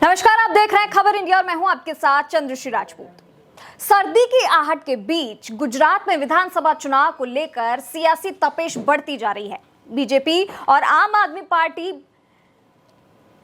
नमस्कार, आप देख रहे हैं खबर इंडिया और मैं हूं आपके साथ चंद्रश्री राजपूत। सर्दी की आहट के बीच गुजरात में विधानसभा चुनाव को लेकर सियासी तपेश बढ़ती जा रही है। बीजेपी और आम आदमी पार्टी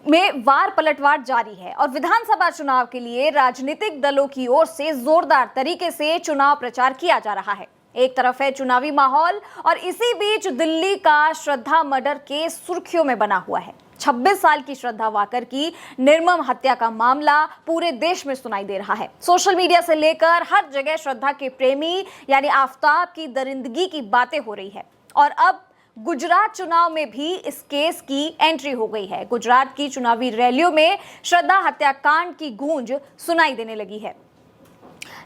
में वार पलटवार जारी है और विधानसभा चुनाव के लिए राजनीतिक दलों की ओर से जोरदार तरीके से चुनाव प्रचार किया जा रहा है। एक तरफ है चुनावी माहौल और इसी बीच दिल्ली का श्रद्धा मर्डर केस सुर्खियों में बना हुआ है। 26 साल की श्रद्धा वाकर की निर्मम हत्या का मामला पूरे देश में सुनाई दे रहा है। सोशल मीडिया से लेकर हर जगह श्रद्धा के प्रेमी यानी आफ्ताब की दरिंदगी की बातें हो रही है और अब गुजरात चुनाव में भी इस केस की एंट्री हो गई है। गुजरात की चुनावी रैलियों में श्रद्धा हत्याकांड की गूंज सुनाई देने लगी है।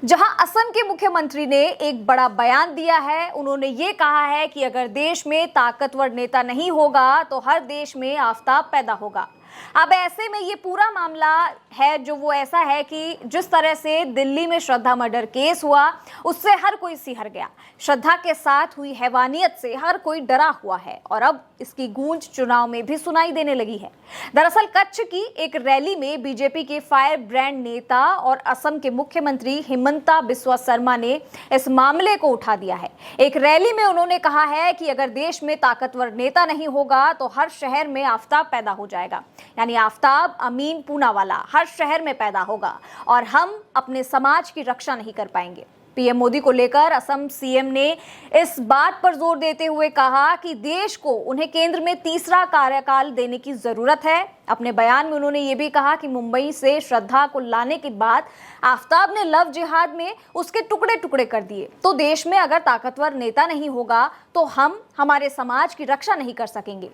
जहां असम के मुख्यमंत्री ने एक बड़ा बयान दिया है। उन्होंने ये कहा है कि अगर देश में ताकतवर नेता नहीं होगा तो हर देश में आफ्ताब पैदा होगा। अब ऐसे में ये पूरा मामला है जो वो ऐसा है कि जिस तरह से दिल्ली में श्रद्धा मर्डर केस हुआ उससे हर कोई सिहर गया। श्रद्धा के साथ हुई हैवानियत से हर कोई डरा हुआ है और अब इसकी गूंज चुनाव में भी सुनाई देने लगी है। दरअसल कच्छ की एक रैली में बीजेपी के फायर ब्रांड नेता और असम के मुख्यमंत्री हिमंता बिस्वा शर्मा ने इस मामले को उठा दिया है। एक रैली में उन्होंने कहा है कि अगर देश में ताकतवर नेता नहीं होगा तो हर शहर में आफ्ताब पैदा हो जाएगा, यानी आफ्ताब अमीन पूनावाला हर शहर में पैदा होगा और हम अपने समाज की रक्षा नहीं कर पाएंगे। पीएम मोदी को लेकर असम सीएम ने इस बात पर जोर देते हुए कहा कि देश को उन्हें केंद्र में तीसरा कार्यकाल देने की जरूरत है। अपने बयान में उन्होंने ये भी कहा कि मुंबई से श्रद्धा को लाने के बाद आफ्ताब ने लव जिहाद में उसके टुकड़े टुकड़े कर दिए, तो देश में अगर ताकतवर नेता नहीं होगा तो हम हमारे समाज की रक्षा नहीं कर सकेंगे।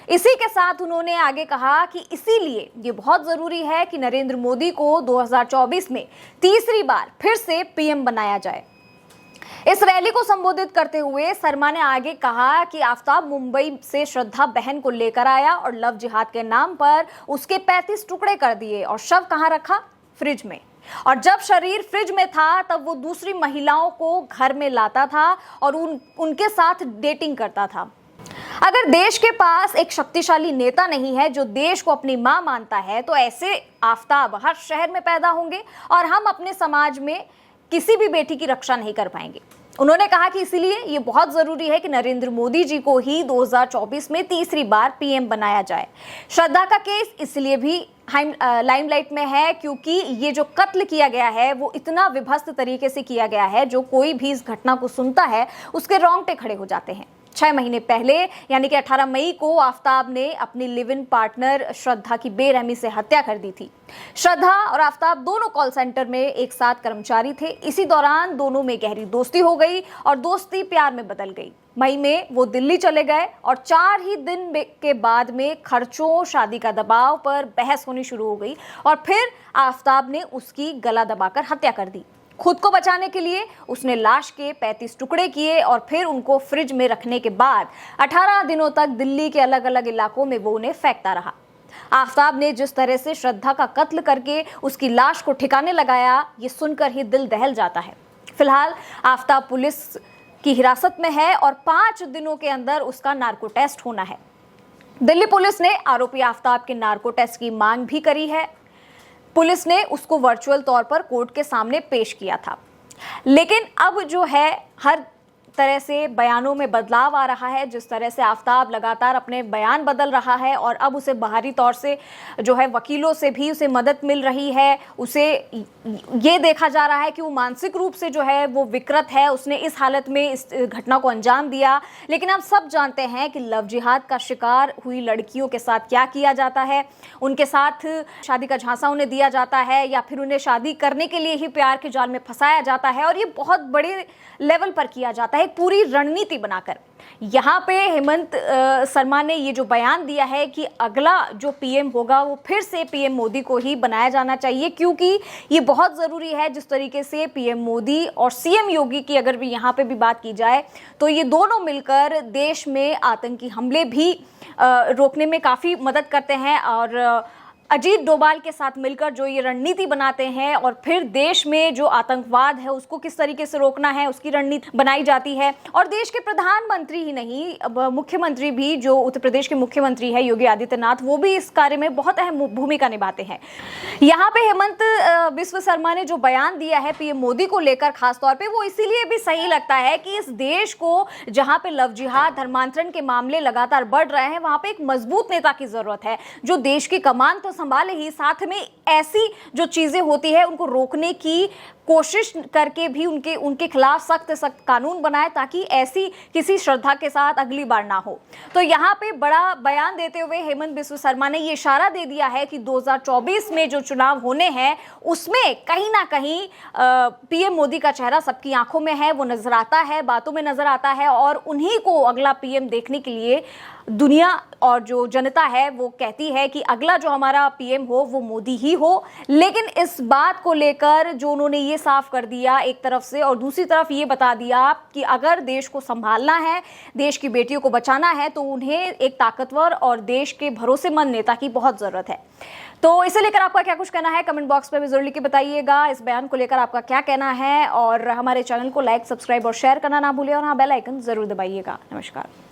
इसी के साथ उन्होंने आगे कहा कि इसीलिए ये बहुत जरूरी है कि नरेंद्र मोदी को 2024 में तीसरी बार फिर से पीएम बनाया जाए। इस रैली को संबोधित करते हुए शर्मा ने आगे कहा कि आफ्ताब मुंबई से श्रद्धा बहन को लेकर आया और लव जिहाद के नाम पर उसके 35 टुकड़े कर दिए और शव कहां रखा? फ्रिज में। और जब शरीर फ्रिज में था तब वो दूसरी महिलाओं को घर में लाता था और उनके साथ डेटिंग करता था। अगर देश के पास एक शक्तिशाली नेता नहीं है जो देश को अपनी मां मानता है तो ऐसे आफ्ताब हर शहर में पैदा होंगे और हम अपने समाज में किसी भी बेटी की रक्षा नहीं कर पाएंगे। उन्होंने कहा कि इसीलिए ये बहुत जरूरी है कि नरेंद्र मोदी जी को ही 2024 में तीसरी बार पीएम बनाया जाए। श्रद्धा का केस इसलिए भी लाइमलाइट में है क्योंकि ये जो कत्ल किया गया है वो इतना विभत्स तरीके से किया गया है, जो कोई भी इस घटना को सुनता है उसके रोंगटे खड़े हो जाते हैं। 6 महीने पहले यानी कि 18 मई को आफ्ताब ने अपनी लिव इन पार्टनर श्रद्धा की बेरहमी से हत्या कर दी थी। श्रद्धा और आफ्ताब दोनों कॉल सेंटर में एक साथ कर्मचारी थे। इसी दौरान दोनों में गहरी दोस्ती हो गई और दोस्ती प्यार में बदल गई। मई में वो दिल्ली चले गए और 4 ही दिन के बाद में खर्चों, शादी का दबाव पर बहस होनी शुरू हो गई और फिर आफ्ताब ने उसकी गला दबाकर हत्या कर दी। खुद को बचाने के लिए उसने लाश के 35 टुकड़े किए और फिर उनको फ्रिज में रखने के बाद 18 दिनों तक दिल्ली के अलग अलग इलाकों में वो उन्हें फेंकता रहा। आफ्ताब ने जिस तरह से श्रद्धा का कत्ल करके उसकी लाश को ठिकाने लगाया, ये सुनकर ही दिल दहल जाता है। फिलहाल आफ्ताब पुलिस की हिरासत में है और 5 दिनों के अंदर उसका नार्को टेस्ट होना है। दिल्ली पुलिस ने आरोपी आफ्ताब के नार्को टेस्ट की मांग भी करी है। पुलिस ने उसको वर्चुअल तौर पर कोर्ट के सामने पेश किया था, लेकिन अब जो है हर तरह से बयानों में बदलाव आ रहा है। जिस तरह से आफ्ताब लगातार अपने बयान बदल रहा है और अब उसे बाहरी तौर से जो है वकीलों से भी उसे मदद मिल रही है। उसे ये देखा जा रहा है कि वो मानसिक रूप से जो है वो विकृत है, उसने इस हालत में इस घटना को अंजाम दिया। लेकिन आप सब जानते हैं कि लव जिहाद का शिकार हुई लड़कियों के साथ क्या किया जाता है। उनके साथ शादी का झांसा उन्हें दिया जाता है या फिर उन्हें शादी करने के लिए ही प्यार के जाल में फंसाया जाता है और ये बहुत बड़े लेवल पर किया जाता है, पूरी रणनीति बनाकर। यहाँ पे हेमंत शर्मा ने ये जो बयान दिया है कि अगला जो पीएम होगा वो फिर से पीएम मोदी को ही बनाया जाना चाहिए, क्योंकि ये बहुत ज़रूरी है। जिस तरीके से पीएम मोदी और सीएम योगी की अगर भी यहाँ पे भी बात की जाए तो ये दोनों मिलकर देश में आतंकी हमले भी रोकने में काफ़ी मदद करते हैं और अजीत डोभाल के साथ मिलकर जो ये रणनीति बनाते हैं और फिर देश में जो आतंकवाद है उसको किस तरीके से रोकना है उसकी रणनीति बनाई जाती है। और देश के प्रधानमंत्री ही नहीं, अब मुख्यमंत्री भी, जो उत्तर प्रदेश के मुख्यमंत्री है योगी आदित्यनाथ, वो भी इस कार्य में बहुत अहम भूमिका निभाते हैं। यहाँ पे हेमंत बिस्व शर्मा ने जो बयान दिया है पीएम मोदी को लेकर खासतौर पे, वो इसीलिए भी सही लगता है कि इस देश को जहां पे लव जिहाद, धर्मांतरण के मामले लगातार बढ़ रहे हैं, वहां पे एक मजबूत नेता की जरूरत है जो देश की कमान तो संभाले ही साथ में ऐसी जो चीजें होती है उनको रोकने की कोशिश करके भी उनके खिलाफ सख्त कानून बनाए ताकि ऐसी किसी श्रद्धा के साथ अगली बार ना हो। तो यहाँ पे बड़ा बयान देते हुए हेमंत बिस्व शर्मा ने ये इशारा दे दिया है कि 2024 में जो चुनाव होने हैं उसमें कहीं ना कहीं पीएम मोदी का चेहरा सबकी आंखों में है, वो नजर आता है, बातों में नजर आता है और उन्हीं को अगला पीएम देखने के लिए दुनिया और जो जनता है वो कहती है कि अगला जो हमारा पीएम हो वो मोदी ही हो। लेकिन इस बात को लेकर जो उन्होंने ये साफ कर दिया एक तरफ से, और दूसरी तरफ ये बता दिया कि अगर देश को संभालना है, देश की बेटियों को बचाना है, तो उन्हें एक ताकतवर और देश के भरोसेमंद नेता की बहुत जरूरत है। तो इसे लेकर आपका क्या कुछ कहना है कमेंट बॉक्स में भी जरूर लिख के बताइएगा। इस बयान को लेकर आपका क्या कहना है और हमारे चैनल को लाइक, सब्सक्राइब और शेयर करना ना भूलिए और हाँ, बेल आइकन जरूर दबाइएगा। नमस्कार।